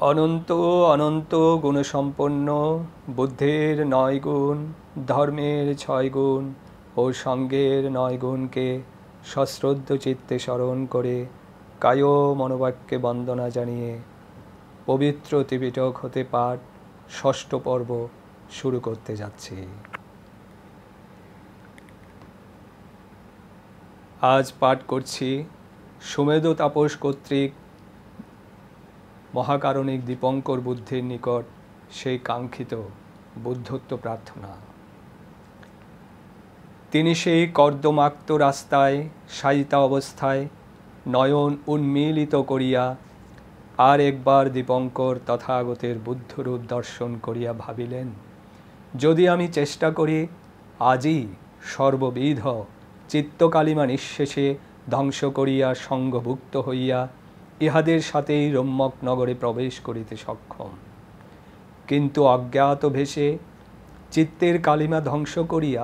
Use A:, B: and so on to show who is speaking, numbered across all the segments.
A: অনন্ত অনন্ত গুণসম্পন্ন বুদ্ধের ৯ গুণ, ধর্মের ৬ গুণ ও সঙ্গের ৯ গুণকে সশ্রদ্ধ চিত্তে স্মরণ করে কায় মনোবাক্যে বন্দনা জানিয়ে পবিত্র ত্রিপিটক হতে পাঠ ষষ্ঠ পর্ব শুরু করতে যাচ্ছি। আজ পাঠ করছি সুমেধ তাপস কর্তৃক মহাকারণিক দীপঙ্কর বুদ্ধের নিকট সেই কাঙ্ক্ষিত বুদ্ধত্ব প্রার্থনা। তিনি সেই কর্দমাক্ত রাস্তায় শায়িতা অবস্থায় নয়ন উন্মীলিত করিয়া আর একবার দীপঙ্কর তথাগতের বুদ্ধরূপ দর্শন করিয়া ভাবিলেন, যদি আমি চেষ্টা করি আজই সর্ববিধ চিত্তকালিমা নিঃশেষে ধ্বংস করিয়া সঙ্গভুক্ত হইয়া ইহাদের সাথেই রম্যক নগরে প্রবেশ করিতে সক্ষম, কিন্তু অজ্ঞাত ভেষে চিত্তের কালিমা ধ্বংস করিয়া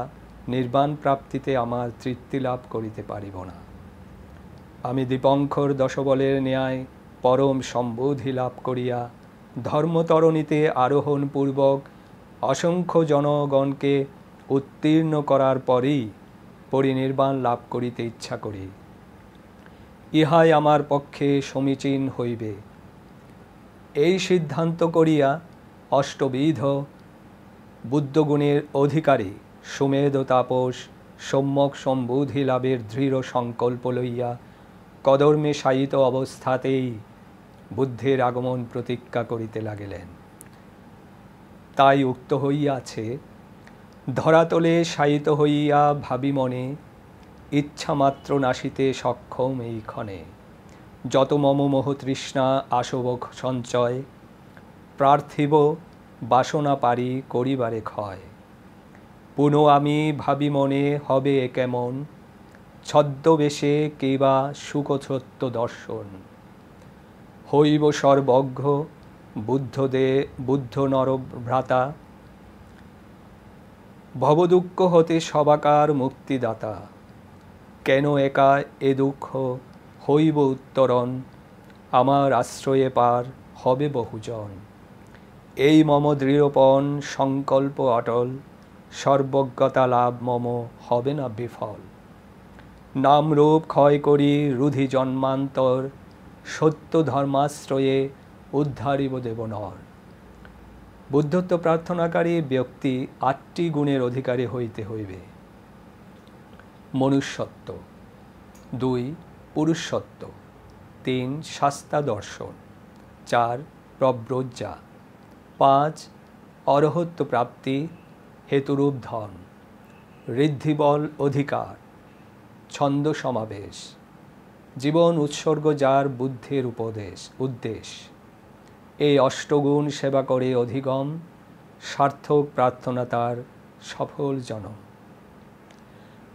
A: নির্বাণ প্রাপ্তিতে আমার তৃপ্তি লাভ করিতে পারিব না। আমি দীপঙ্কর দশবলের ন্যায় পরম সম্বোধি লাভ করিয়া ধর্মতরণীতে আরোহণ পূর্বক অসংখ্য জনগণকে উত্তীর্ণ করার পরেই পরিনির্বাণ লাভ করিতে ইচ্ছা করি। ইহাই আমার পক্ষে সমীচীন হইবে। এই সিদ্ধান্ত করিয়া অষ্টবিধ বুদ্ধগুণের অধিকারী সুমেধ তাপস সম্যক সম্বোধি লাভের দৃঢ় সংকল্প লইয়া কদর্মে শায়িত অবস্থাতেই বুদ্ধের আগমন প্রতীক্ষা করিতে লাগিলেন। তাই উক্ত হইয়াছে, ধরাতলে শায়িত হইয়া ভাবি মনে ইচ্ছামাত্র নাশিতে সক্ষম এই ক্ষণে, যত মম মোহ তৃষ্ণা আসব সঞ্চয় প্রার্থিব বাসনা পারি করিবারে ক্ষয়। পুনঃ আমি ভাবি মনে হবে কেমন ছদ্মবেশে কেবা সুখসত্য দর্শন, হইব সর্বজ্ঞ বুদ্ধ নরভ্রাতা ভবদুঃখ হতে সবাকার মুক্তিদাতা। কেন একা এ দুঃখ হইব উত্তরণ, আমার আশ্রয়ে পার হবে বহুজন। এই মম দৃঢ়পণ সংকল্প অটল, সর্বজ্ঞতা লাভ মম হবে না বিফল। নামরূপ ক্ষয় করি রুধি জন্মান্তর, সত্য ধর্মাশ্রয়ে উদ্ধারিব দেবনর। বুদ্ধত্ব প্রার্থনাকারী ব্যক্তি ৮টি গুণের অধিকারী হইতে হইবে। মনুষ্যত্ব, ২ পুরুষত্ব, ৩ শাস্তা দর্শন, ৪ প্রব্রজ্জা, ৫ অরহত্ব প্রাপ্তি হেতুরূপ ধন, ঋদ্ধিবল অধিকার, ছন্দ সমাবেশ, জীবন উৎসর্গ যার বুদ্ধের উদ্দেশ্য। এই অষ্টগুণ সেবা করে অধিগম, সার্থক প্রার্থনা তার সফল জনম।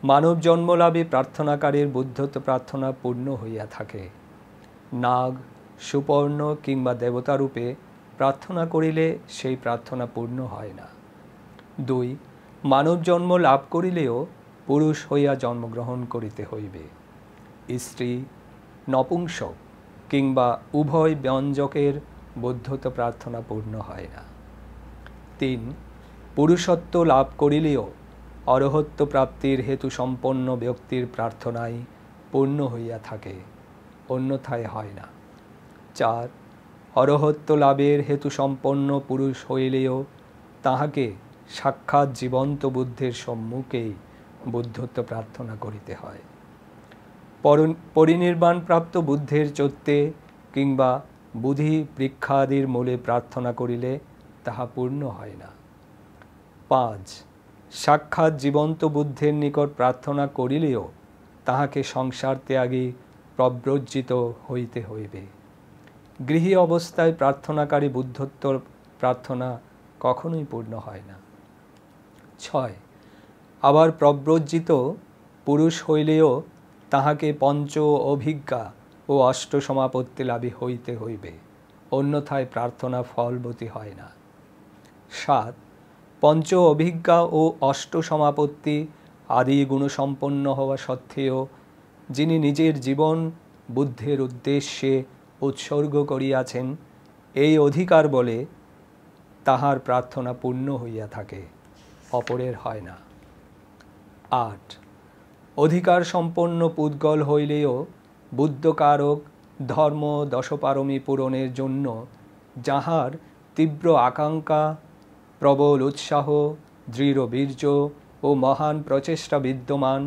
A: মানব জন্মলাভে প্রার্থনাকারীর বুদ্ধত্ব প্রার্থনা পূর্ণ হইয়া থাকে। নাগ, সুপর্ণ কিংবা দেবতারূপে প্রার্থনা করিলে সেই প্রার্থনা পূর্ণ হয় না। ২ মানব জন্ম লাভ করিলেও পুরুষ হইয়া জন্মগ্রহণ করিতে হইবে। স্ত্রী, নপুংসক কিংবা উভয় ব্যঞ্জকের বুদ্ধত্ব প্রার্থনা পূর্ণ হয় না। ৩ পুরুষত্ব লাভ করিলেও অরহত্ব প্রাপ্তির হেতু সম্পন্ন ব্যক্তির প্রার্থনাই পূর্ণ হইয়া থাকে, অন্যথায় হয় না। ৪ অরহত্ব লাভের হেতু সম্পন্ন পুরুষ হইলেও তাহাকে সাক্ষাৎ জীবন্ত বুদ্ধের সম্মুখেই বুদ্ধত্ব প্রার্থনা করিতে হয়। পরিনির্বাণ প্রাপ্ত বুদ্ধের চৈত্যে কিংবা বুধি পৃক্ষাদির মূলে প্রার্থনা করিলে তাহা পূর্ণ হয় না। ৫ সাক্ষাৎ জীবন্ত বুদ্ধের নিকট প্রার্থনা করিলেও তাহাকে সংসার ত্যাগী প্রব্রজ্জিত হইতে হইবে। গৃহী অবস্থায় প্রার্থনাকারী বুদ্ধত্ব প্রার্থনা কখনোই পূর্ণ হয় না। ৬ আবার প্রব্রজ্জিত পুরুষ হইলেও তাহাকে পঞ্চ অভিজ্ঞা ও অষ্ট সমাপত্তি লাভী হইতে হইবে, অন্যথায় প্রার্থনা ফলবতী হয় না। ৭ পঞ্চ অভিজ্ঞা ও অষ্ট সমাপত্তি আদি গুণসম্পন্ন হওয়া সত্ত্বেও যিনি নিজের জীবন বুদ্ধের উদ্দেশ্যে উৎসর্গ করিয়াছেন এই অধিকার বলে তাহার প্রার্থনা পূর্ণ হইয়া থাকে, অপরের হয় না। 8 অধিকার সম্পন্ন পুদ্গল হইলেও বুদ্ধকারক ধর্ম দশপারমী পূরণের জন্য যাহার তীব্র আকাঙ্ক্ষা, প্রবল উৎসাহ, দৃঢ় বীর্য ও মহান প্রচেষ্টা বিদ্যমান,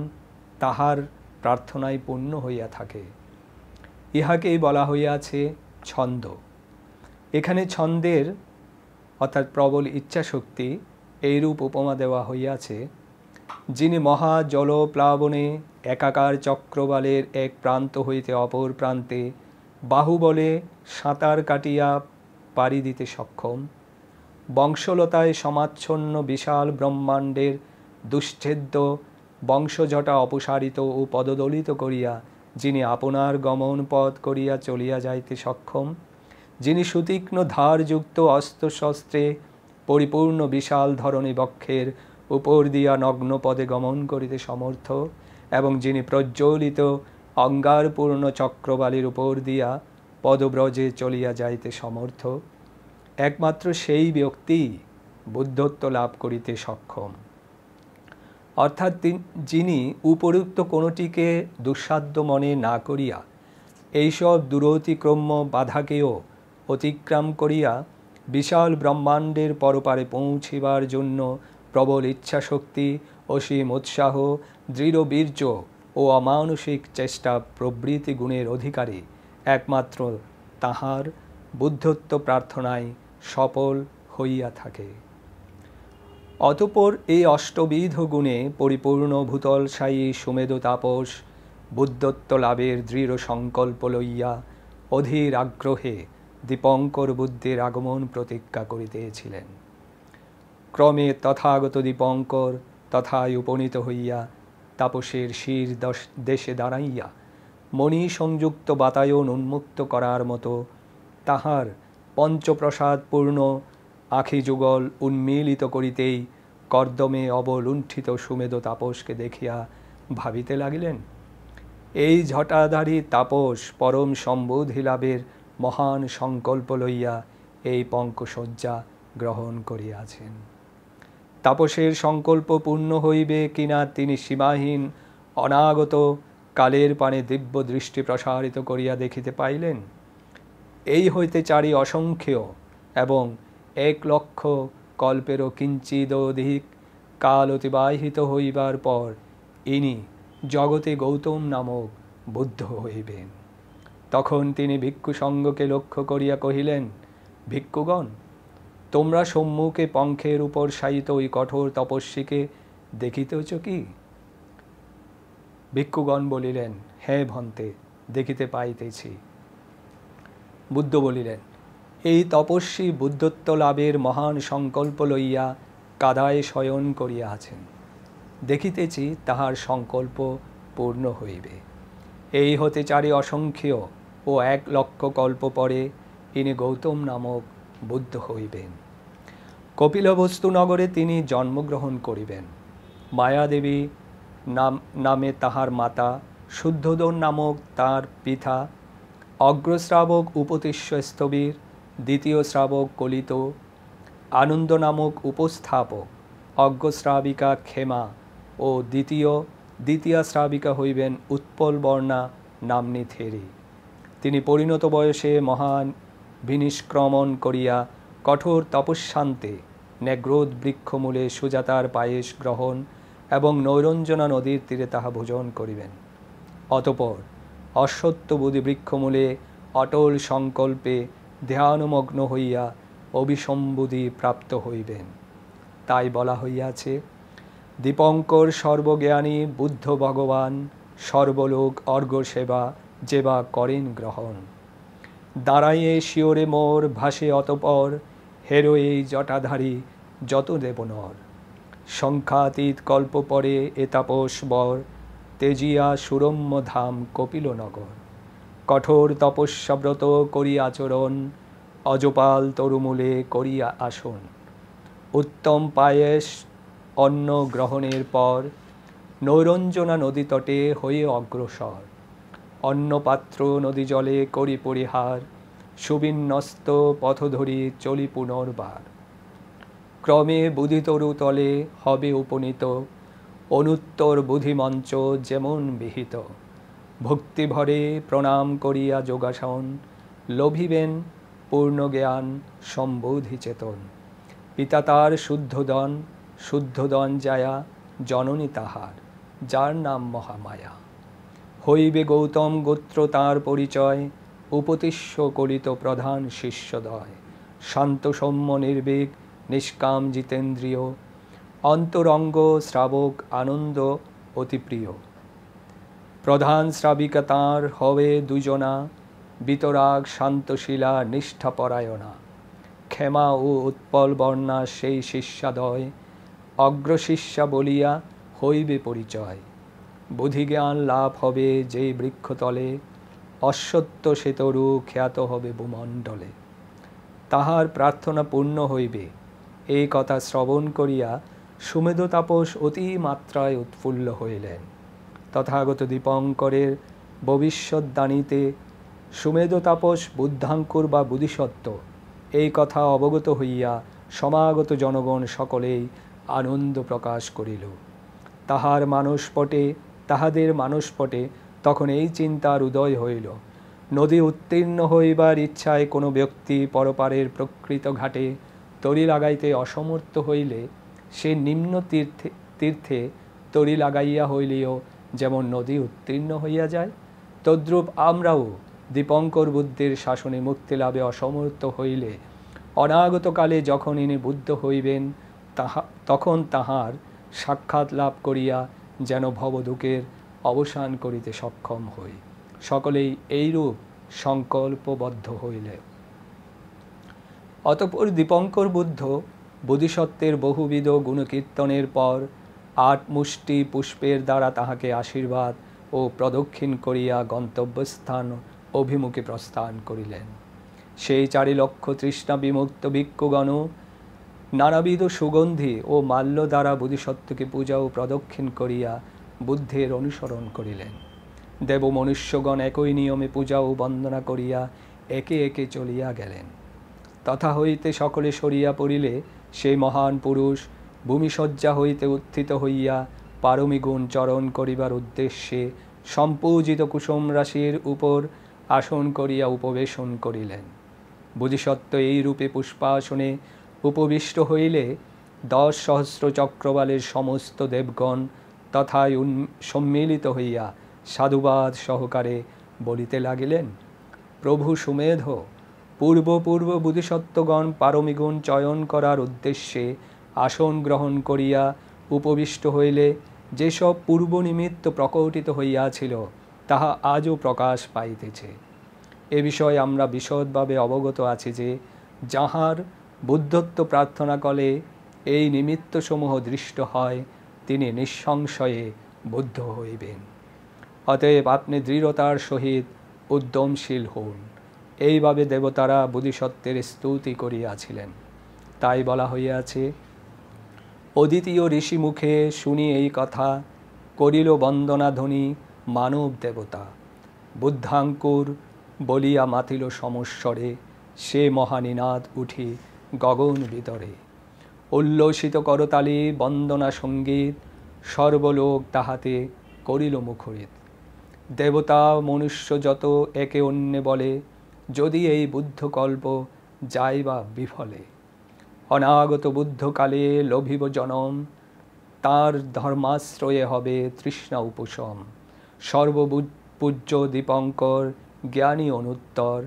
A: তাহার প্রার্থনায় পূর্ণ হইয়া থাকে। ইহাকেই বলা হইয়াছে ছন্দ। এখানে ছন্দের অর্থাৎ প্রবল ইচ্ছাশক্তি এইরূপ উপমা দেওয়া হইয়াছে, যিনি মহা জলপ্লাবনে একাকার চক্রবালের এক প্রান্ত হইতে অপর প্রান্তে বাহুবলে সাঁতার কাটিয়া পাড়ি দিতে সক্ষম, বংশলতায় সমাচ্ছন্ন বিশাল ব্রহ্মাণ্ডের দুশ্ছেদ্য বংশজটা অপসারিত ও পদদলিত করিয়া যিনি আপনার গমন পথ করিয়া চলিয়া যাইতে সক্ষম, যিনি সুতীক্ষ্ণ ধারযুক্ত অস্ত্রশস্ত্রে পরিপূর্ণ বিশাল ধরনী বক্ষের উপর দিয়া নগ্ন পদে গমন করিতে সমর্থ, এবং যিনি প্রজ্বলিত অঙ্গারপূর্ণ চক্রবালির উপর দিয়া পদব্রজে চলিয়া যাইতে সমর্থ, একমাত্র সেই ব্যক্তি বুদ্ধত্ব লাভ করিতে সক্ষম। অর্থাৎ যিনি উপরুক্ত কোনটিকে দুঃসাধ্য মনে না করিয়া এইসব দূরতিক্রম্য বাধাকেও অতিক্রম করিয়া বিশাল ব্রহ্মাণ্ডের পরপারে পৌঁছিবার জন্য প্রবল ইচ্ছাশক্তি, অসীম উৎসাহ, দৃঢ় বীর্য ও অমানসিক চেষ্টা প্রভৃতি গুণের অধিকারী একমাত্র তাহার বুদ্ধত্ব প্রার্থনায় সফল হইয়া থাকে। অতঃপর এই অষ্টবিধ গুণে পরিপূর্ণ ভূতলশায়ী সুমেধ তাপস বুদ্ধত্ব লাভের দৃঢ় সংকল্প লইয়া অধীর আগ্রহে দীপঙ্কর বুদ্ধের আগমন প্রতীক্ষা করিতেছিলেন। ক্রমে তথাগত দীপঙ্কর তথায় উপনীত হইয়া তাপসের শির দেশে দাঁড়াইয়া মণি সংযুক্ত বাতায়ন উন্মুক্ত করার মতো তাহার পঞ্চপ্রসাদপূর্ণ আখি যুগল উন্মীলিত করিতেই কর্দমে অবলুণ্ঠিত সুমেধ তাপসকে দেখিয়া ভাবিতে লাগিলেন, এই জটাধারী তাপস পরম সম্বোধি লাভের মহান সংকল্প লইয়া এই পঙ্কশয্যা গ্রহণ করিয়াছেন। তাপসের সংকল্প পূর্ণ হইবে কিনা তিনি সীমাহীন অনাগত কালের পানে দিব্য দৃষ্টি প্রসারিত করিয়া দেখিতে পাইলেন। এই হইতে চারি অসংখ্য এবং 1,00,000 কল্পেরও কিঞ্চিদধিক কাল অতিবাহিত হইবার পর ইনি জগতে গৌতম নামক বুদ্ধ হইবেন। তখন তিনি ভিক্ষু সঙ্গকে লক্ষ্য করিয়া কহিলেন, ভিক্ষুগণ, তোমরা সম্মুখে পঙ্খের উপর শায়িত ওই কঠোর তপস্বীকে দেখিতেছ কি? ভিক্ষুগণ বলিলেন, হ্যাঁ ভন্তে, দেখিতে পাইতেছি। বুদ্ধ বলিলেন, এই তপস্বী বুদ্ধত্ব লাভের মহান সংকল্প লইয়া কাদায় শয়ন করিয়া আছেন। দেখিতেছি তাহার সংকল্প পূর্ণ হইবে। এই হতে চারি অসংখ্য ও 1,00,000 কল্প পরে ইনি গৌতম নামক বুদ্ধ হইবেন। কপিলবস্তু নগরে তিনি জন্মগ্রহণ করিবেন। মায়াদেবী নামে তাহার মাতা, শুদ্ধোদন নামক তার পিতা, অগ্রশ্রাবক উপতিষ্য স্থবির, দ্বিতীয় শ্রাবক কলিত, আনন্দ নামক উপস্থাপক, অজ্ঞশ্রাবিকা ক্ষেমা ও দ্বিতীয়া শ্রাবিকা হইবেন উৎপল বর্ণা নাম্নী থেরি। তিনি পরিণত বয়সে মহান বিনিষ্ক্রমণ করিয়া কঠোর তপস্যান্তে নেগ্রোদ বৃক্ষমূলে সুজাতার পায়েস গ্রহণ এবং নৈরঞ্জনা নদীর তীরে তাহা ভোজন করিবেন। অতঃপর অশ্বত্থবোধি বৃক্ষমূলে অটল সংকল্পে ধ্যানমগ্ন হইয়া অভিসম্বুধি প্রাপ্ত হইবেন। তাই বলা হইয়াছে, দীপঙ্কর সর্বজ্ঞানী বুদ্ধ ভগবান সর্বলোক অর্ঘ্য সেবা যেবা করেন গ্রহণ। দাঁড়াইয়ে শিওরে মোর ভাসে অতপর, হেরো এই জটাধারী যত দেবনর। সংখ্যাতীত কল্প পরে এ তাপস বর, তেজিয়া সুরম্য ধাম কপিলনগর। কঠোর তপস্যাব্রত করি আচরণ, অজপাল তরুমূলে করিয়া আসন। উত্তম পায়েস অন্ন গ্রহণের পর, নৈরঞ্জনা নদী তটে হয়ে অগ্রসর। অন্নপাত্র নদী জলে করি পরিহার, সুবিন্যস্ত পথ ধরি চলি পুনর্বার। ক্রমে বুধিতরু তলে হবে উপনীত, অনুত্তর বুধিমঞ্চ যেমন বিহিত। ভক্তি ভরে প্রণাম করিয়া যোগাসন, লভিবেন পূর্ণ জ্ঞান সম্বোধি চেতন। পিতা তার শুদ্ধদন যায়া জননী তাহার, যার নাম মহামায়া। হইবে গৌতম গোত্র তাঁর পরিচয়, উপতিষ্য করিত প্রধান শিষ্যদ্বয়। শান্ত সৌম্য নির্ভীক নিষ্কাম জিতেন্দ্রিয়, অন্তরঙ্গ শ্রাবক আনন্দ অতি প্রিয়। প্রধান শ্রাবিকা তাঁর হবে দুজনা, বিতরাগ শান্তশীলা নিষ্ঠাপরায়ণা। ক্ষমা ও উৎপল বর্ণা সেই শিষ্যাদয়, অগ্রশিষ্যা বলিয়া হইবে পরিচয়। বুধিজ্ঞান লাভ হবে যেই বৃক্ষতলে, অশ্বত্থ সেতরু খ্যাত হবে ভূমণ্ডলে। তাহার প্রার্থনা পূর্ণ হইবে, এই কথা শ্রবণ করিয়া সুমেধ তাপস অতি মাত্রায় উৎফুল্ল হইলেন। তথাগত দীপঙ্করের ভবিষ্যদ্বাণীতে সুমেধ তাপস বুদ্ধাঙ্কুর বা বুধিসত্ত্ব, এই কথা অবগত হইয়া সমাগত জনগণ সকলেই আনন্দ প্রকাশ করিল। তাহাদের মানসপটে তখন এই চিন্তার উদয় হইল, নদী উত্তীর্ণ হইবার ইচ্ছায় কোনো ব্যক্তি পরপারের প্রকৃত ঘাটে তরি লাগাইতে অসমর্থ হইলে সে নিম্ন তীর্থে তরি লাগাইয়া হইলেও যেমন নদী উত্তীর্ণ হইয়া যায়, তদ্রূপ আমরাও দীপঙ্কর বুদ্ধের শাসনে মুক্তি লাভে অসমর্থ হইলে অনাগতকালে যখন ইনি বুদ্ধ হইবেন তখন তাহার সাক্ষাৎ লাভ করিয়া যেন ভবদুঃখের অবসান করিতে সক্ষম হই। সকলেই এইরূপ সংকল্পবদ্ধ হইলে। অতঃপর দীপঙ্কর বুদ্ধ বোধিসত্ত্বের বহুবিধ গুণকীর্তনের পর ৮ মুষ্টি পুষ্পের দ্বারা তাহাকে আশীর্বাদ ও প্রদক্ষিণ করিয়া গন্তব্যস্থান অভিমুখে প্রস্থান করিলেন। সেই ৪ লক্ষ তৃষ্ণা বিমুক্ত ভিক্ষুগণ নানাবিধ সুগন্ধি ও মাল্য দ্বারা বোধিসত্ত্বকে পূজা ও প্রদক্ষিণ করিয়া বুদ্ধের অনুসরণ করিলেন। দেব মনুষ্যগণ একই নিয়মে পূজা ও বন্দনা করিয়া একে একে চলিয়া গেলেন। তথা হইতে সকলে সরিয়া পড়িলে সেই মহান পুরুষ ভূমিশয্যা হইতে উত্থিত হইয়া পারমিগুণ চরণ করিবার উদ্দেশ্যে সম্পূজিত কুসুম রাশির উপর আসন করিয়া উপবেশন করিলেন। বোধিসত্ত্ব এই রূপে পুষ্পাসনে উপবিষ্ট হইলে ১০ সহস্র চক্রবালের সমস্ত দেবগণ তথায় সম্মিলিত হইয়া সাধুবাদ সহকারে বলিতে লাগিলেন, প্রভু সুমেধ, পূর্ব বোধিসত্ত্বগণ পারমিগুণ চয়ন করার উদ্দেশ্যে আসন গ্রহণ করিয়া উপবিষ্ট হইলে যেসব পূর্ব নিমিত্ত প্রকটিত হইয়াছিল তাহা আজও প্রকাশ পাইতেছে। এ বিষয়ে আমরা বিশদভাবে অবগত আছি যে যাহার বুদ্ধত্ব প্রার্থনা কলে এই নিমিত্তসমূহ দৃষ্ট হয় তিনি নিঃসংশয়ে বুদ্ধ হইবেন। অতএব আপনি দৃঢ়তার সহিত উদ্যমশীল হন। এইভাবে দেবতারা বোধিসত্ত্বের স্তুতি করিয়াছিলেন। তাই বলা হইয়াছে, অদ্বিতীয় ঋষি মুখে শুনি এই কথা, করিল বন্দনা ধ্বনি মানব দেবতা। বুদ্ধাঙ্কুর বলিয়া মাতিল সমস্বরে, সে মহানিনাদ উঠি গগন ভিতরে। উল্লসিত করতালি বন্দনা সঙ্গীত, সর্বলোক তাহাতে করিল মুখরিত। দেবতা মনুষ্য যত একে অন্যে বলে, যদি এই বুদ্ধকল্প যায় বা বিফলে। অনাগত বুদ্ধকালে লভিব জনম, তার ধর্মাশ্রয়ে হবে তৃষ্ণা উপশম। সর্বপূজ্য দীপঙ্কর জ্ঞানী অনুত্তর,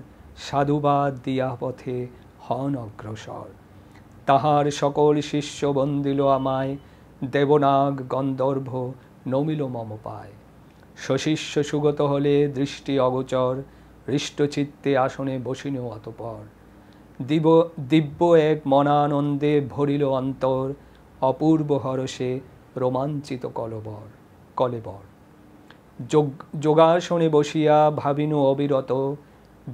A: সাধুবাদ দিয়া পথে হন অগ্রসর। তাহার সকল শিষ্য বন্দিল আমায়, দেবনাগ গন্ধর্ভ নমিল মম পায়। সশিষ্য সুগত হলে দৃষ্টি অগোচর, হৃষ্টচিত্তে আসনে বসিনু অতঃপর। দিব্য এক মনানন্দে ভরিল অন্তর, অপূর্ব হরষে রোমাঞ্চিত কলেবর। যোগাসনে বসিয়া ভাবিনু অবিরত,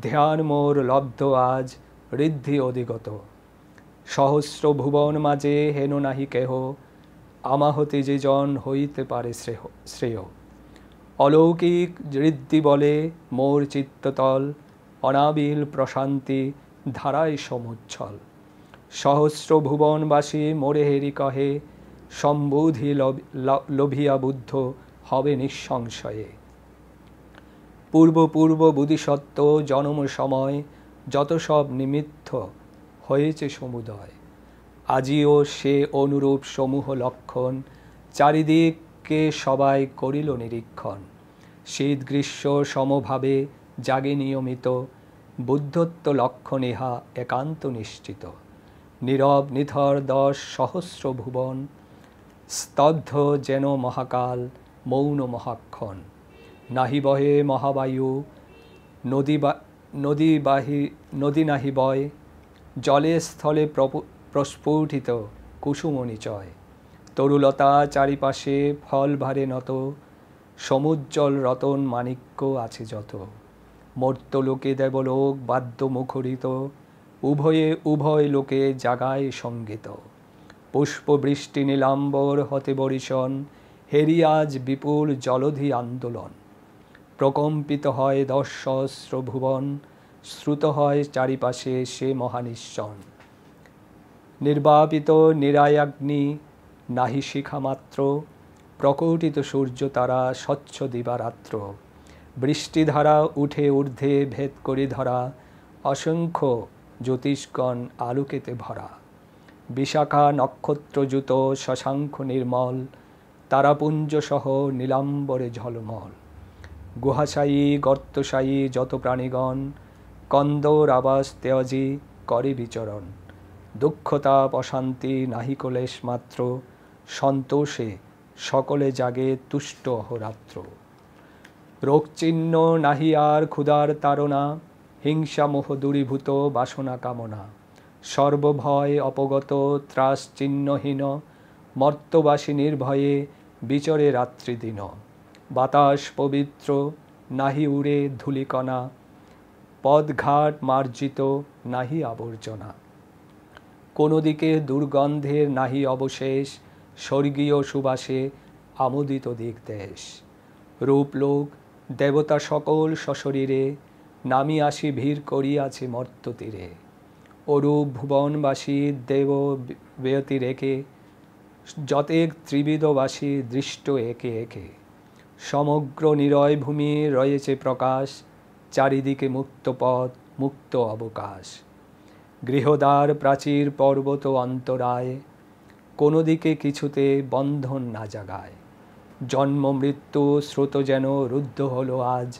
A: ধ্যান মোর লব্ধ আজ ঋদ্ধি অধিগত। সহস্র ভুবন মাঝে হেন নাহি কেহ, আমাহতে যে জন হইতে পারে শ্রেয়। অলৌকিক ঋদ্ধি বলে মোর চিত্ততল, অনাবিল প্রশান্তি ধারায় সমুচ্ছল। সহস্র ভুবনবাসী মোরে হেরি কহে, সম্বুধি লোভিয়া বুদ্ধ হবে নিঃসংশয়ে। পূর্ব পূর্ব বুধিসত্ত্ব জনম সময় যত সব নিমিত্ত হয়েছে সমুদয়। আজিও সে অনুরূপ সমূহ লক্ষণ, চারিদিকে সবাই করিল নিরীক্ষণ। শীত গ্রীষ্ম সমভাবে জাগে নিয়মিত, বুদ্ধত্ব লক্ষণ ইহা একান্ত নিশ্চিত। নীরব নিথর 10 সহস্র ভুবন, স্তব্ধ যেন মহাকাল মৌন মহাক্ষণ। নাহি বহে মহাবায়ু, নদী নাহি বয়, জলে স্থলে প্রস্ফুটিত কুসুমনিচয়। তরুলতা চারিপাশে ফল ভারে নত, সমুজ্জ্বল রতন মাণিক্য আছে যত। মর্ত্যলোকে দেবলোক বাদ্য মুখরিত, উভয়ে উভয় লোকে জাগায় সঙ্গীত। পুষ্পবৃষ্টি নীলাম্বর হতে বরিশন, হেরি আজ বিপুল জলধি আন্দোলন। প্রকম্পিত হয় 10 সহস্র ভুবন, শ্রুত হয় চারিপাশে সে মহানিশ্বন। নির্বাপিত নিরায়াগ্নি নাহি শিখা মাত্র, প্রকটিত সূর্য তারা স্বচ্ছ দিবারাত্র। বৃষ্টিধারা উঠে ঊর্ধ্বে ভেদ করি ধরা, অসংখ্য জ্যোতিষ্কণ আলোকেতে ভরা। বিশাখা নক্ষত্রযুত শশাঙ্ক নির্মল, তারাপুঞ্জ সহ নীলাম্বরে ঝলমল। গুহাশায়ী গর্তশায়ী যত প্রাণীগণ, কন্দর আবাস তেয়াজি করে বিচরণ। দুঃখতাপ অশান্তি নাহি কলেশ মাত্র, সন্তোষে সকলে জাগে তুষ্ট অহরাত্র। রোগচিহ্ন নাহি আর ক্ষুধার তাড়না, হিংসা মোহ দূরীভূত বাসনা কামনা। সর্বভয় অপগত ত্রাস চিহ্নহীন, মর্ত্যবাসী নির্ভয়ে বিচরে রাত্রিদিন। বাতাস পবিত্র নাহি উড়ে ধূলিকণা, পদঘাট মার্জিত নাহি আবর্জনা। কোনো দিকে দুর্গন্ধের নাহি অবশেষ, স্বর্গীয় সুবাসে আমোদিত দিক দেশ। রূপলোক দেবতা সকল সশরীরে, নামি আসি ভিড় করিয়াছে মর্ত্যতীরে। অরূপ ভুবনবাসী দেব বেয়তি রেখে, যতেক ত্রিবিধবাসী দৃষ্ট একে একে। সমগ্র নিরয় ভূমি রয়েছে প্রকাশ, চারিদিকে মুক্ত পথ মুক্ত অবকাশ। গৃহদ্বার প্রাচীর পর্বত অন্তরায়, কোনো দিকে কিছুতে বন্ধন না জাগায়। জন্ম মৃত্যু স্রোত যেন রুদ্ধ হলো আজ,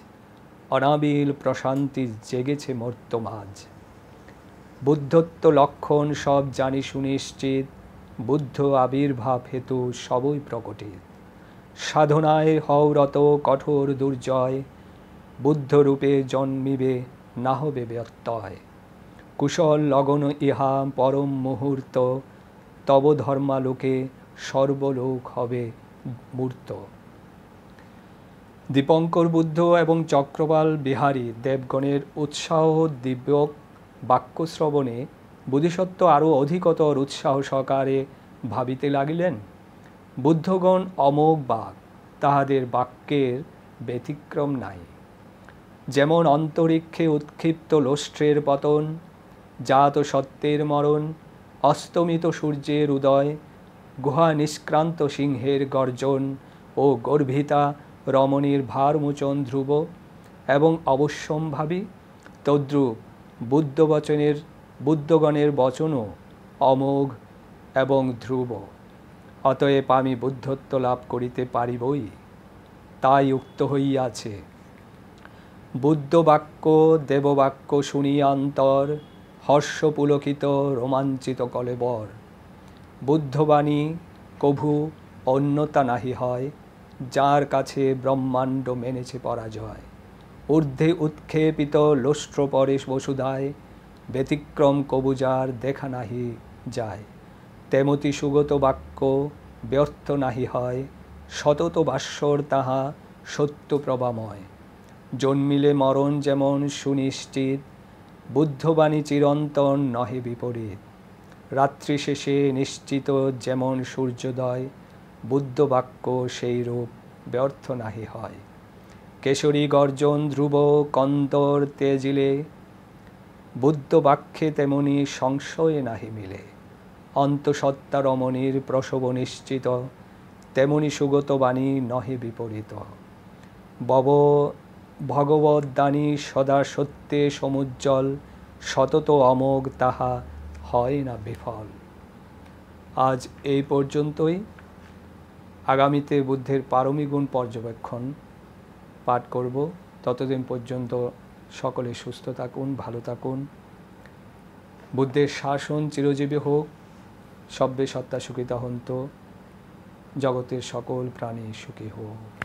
A: অনাবিল প্রশান্তি জেগেছে মর্ত্যমাজ। বুদ্ধত্ব লক্ষণ সব জানি সুনিশ্চিত, বুদ্ধ আবির্ভাব হেতু সবই প্রকটিত। সাধনায় হওরত কঠোর দুর্জয়, বুদ্ধরূপে জন্মিবে না হবে ব্যত্যয়। কুশল লগন ইহা পরম মুহূর্ত, তব ধর্মালোকে সর্বলোক হবে মূর্ত। দীপঙ্কর বুদ্ধ এবং চক্রপাল বিহারী দেবগণের উৎসাহ দিব্য বাক্য শ্রবণে বোধিসত্ত্ব আরও অধিকতর উৎসাহ সহকারে ভাবিতে লাগিলেন। বুদ্ধগণ অমোঘ বাক, তাহাদের বাক্যের ব্যতিক্রম নাই। যেমন অন্তরিক্ষে উৎক্ষিপ্ত লোষ্ট্রের পতন, জাত সত্যের মরণ, অস্তমিত সূর্যের উদয়, গুহা নিষ্ক্রান্ত সিংহের গর্জন ও গর্ভিতা রমণীর ভারমোচন ধ্রুব এবং অবশ্যম্ভাবী, তদ্রূপ বুদ্ধগণের বচনও অমোঘ এবং ধ্রুব। অতএব আমি বুদ্ধত্ব লাভ করিতে পারিবই, তাই উক্ত হইয়াছে। বুদ্ধবাক্য দেববাক্য শুনিয়া অন্তর, হর্ষ পুলকিত রোমাঞ্চিত কলেবর। বুদ্ধবাণী কভু অন্যতা নাহি হয়, যার কাছে ব্রহ্মাণ্ড মেনেছে পরাজয়। ঊর্ধ্বে উৎক্ষেপিত লোষ্ট্র পরে বসুধায়, ব্যতিক্রম কবু যার দেখা নাহি যায়। তেমতি সুগত বাক্য ব্যর্থ নাহি হয়, সতত ভাস্বর তাহা সত্য প্রভাময়। জন্মিলে মরণ যেমন সুনিশ্চিত, বুদ্ধবাণী চিরন্তন নহে বিপরীত। রাত্রি শেষে নিশ্চিত যেমন সূর্যোদয়, বুদ্ধবাক্য সেই রূপ ব্যর্থ নাহি হয়। কেশরী গর্জন ধ্রুব কন্দর তেজিলে, বুদ্ধ বাক্যে তেমনি সংশয়ে নাহি মিলে, অন্তঃসত্ত্বা রমণীর প্রসব নিশ্চিত, তেমনি সুগত বাণী নহে বিপরীত। ভগবদ্বাণী সদা সত্যে সমুজ্জ্বল, সতত অমোঘ তাহা হয় না বিফল। আজ এই পর্যন্তই। আগামীতে বুদ্ধের পারমী গুণ পর্যবেক্ষণ পাঠ করব। ততদিন পর্যন্ত সকলে সুস্থ থাকুন, ভালো থাকুন। বুদ্ধের শাসন চিরজীবী হোক। সব্যে সত্তা সুখিতা হন্তু। জগতের সকল প্রাণী সুখী হোক।